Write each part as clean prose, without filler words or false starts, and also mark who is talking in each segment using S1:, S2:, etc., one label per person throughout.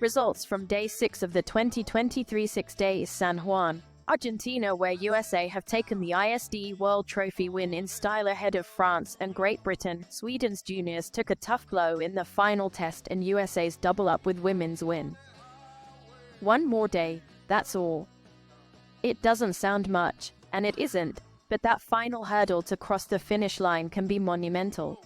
S1: Results from Day 6 of the 2023 Six Days San Juan, Argentina, where USA have taken the ISDE World Trophy win in style ahead of France and Great Britain. Sweden's juniors took a tough blow in the final test and USA's double up with women's win. One more day, that's all. It doesn't sound much, and it isn't, but that final hurdle to cross the finish line can be monumental.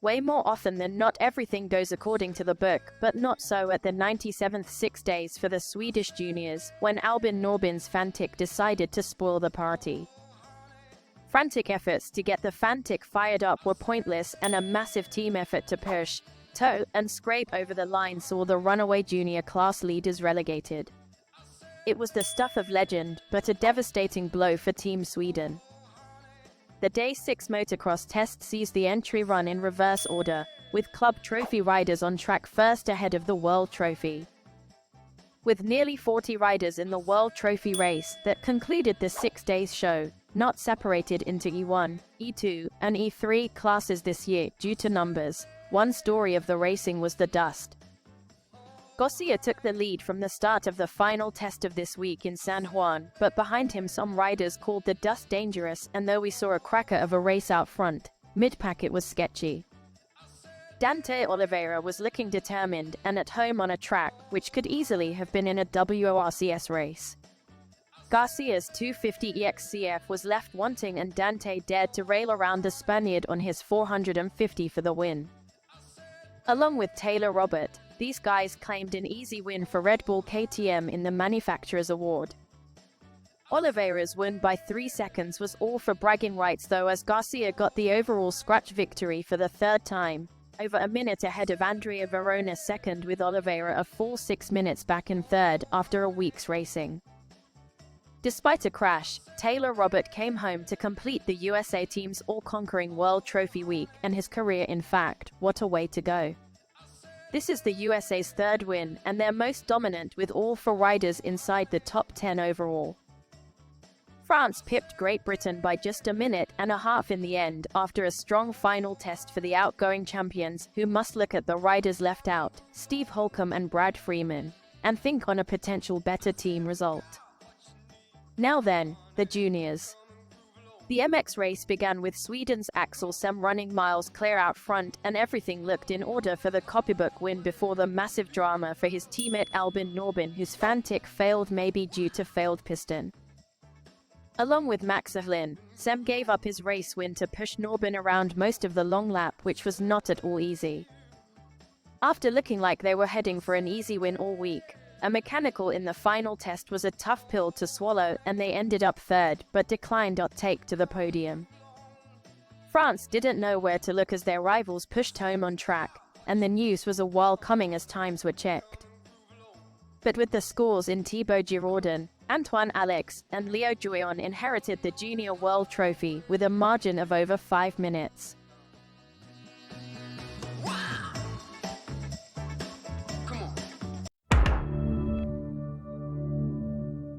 S1: Way more often than not, everything goes according to the book, but not so at the 97th Six Days for the Swedish juniors, when Albin Norbin's Fantic decided to spoil the party. Frantic efforts to get the Fantic fired up were pointless, and a massive team effort to push, tow, and scrape over the line saw the runaway junior class leaders relegated. It was the stuff of legend, but a devastating blow for Team Sweden. The Day 6 motocross test sees the entry run in reverse order, with Club Trophy riders on track first ahead of the World Trophy. With nearly 40 riders in the World Trophy race that concluded the 6 days show, not separated into E1, E2, and E3 classes this year due to numbers, one story of the racing was the dust. Garcia took the lead from the start of the final test of this week in San Juan, but behind him some riders called the dust dangerous, and though we saw a cracker of a race out front, mid-pack it was sketchy. Dante Oliveira was looking determined and at home on a track which could easily have been in a WRCS race. Garcia's 250 EXCF was left wanting, and Dante dared to rail around the Spaniard on his 450 for the win. Along with Taylor Robert, these guys claimed an easy win for Red Bull KTM in the Manufacturers Award. Oliveira's win by 3 seconds was all for bragging rights though, as Garcia got the overall scratch victory for the third time, over a minute ahead of Andrea Verona second, with Oliveira a full 6 minutes back in third after a week's racing. Despite a crash, Taylor Robert came home to complete the USA team's all-conquering World Trophy week, and his career, in fact, what a way to go. This is the USA's third win, and their most dominant, with all 4 riders inside the top 10 overall. France pipped Great Britain by just a minute and a half in the end, after a strong final test for the outgoing champions, who must look at the riders left out, Steve Holcomb and Brad Freeman, and think on a potential better team result. Now then, the juniors. The MX race began with Sweden's Axel Sem running miles clear out front, and everything looked in order for the copybook win before the massive drama for his teammate Albin Norbin, whose Fantic failed, maybe due to failed piston. Along with Max Verstappen, Sem gave up his race win to push Norbin around most of the long lap, which was not at all easy. After looking like they were heading for an easy win all week, a mechanical in the final test was a tough pill to swallow, and they ended up third, but declined to take to the podium. France didn't know where to look as their rivals pushed home on track, and the news was a while coming as times were checked. But with the scores in, Thibaut Girardin, Antoine Alex, and Leo Jouyon inherited the Junior World Trophy with a margin of over 5 minutes.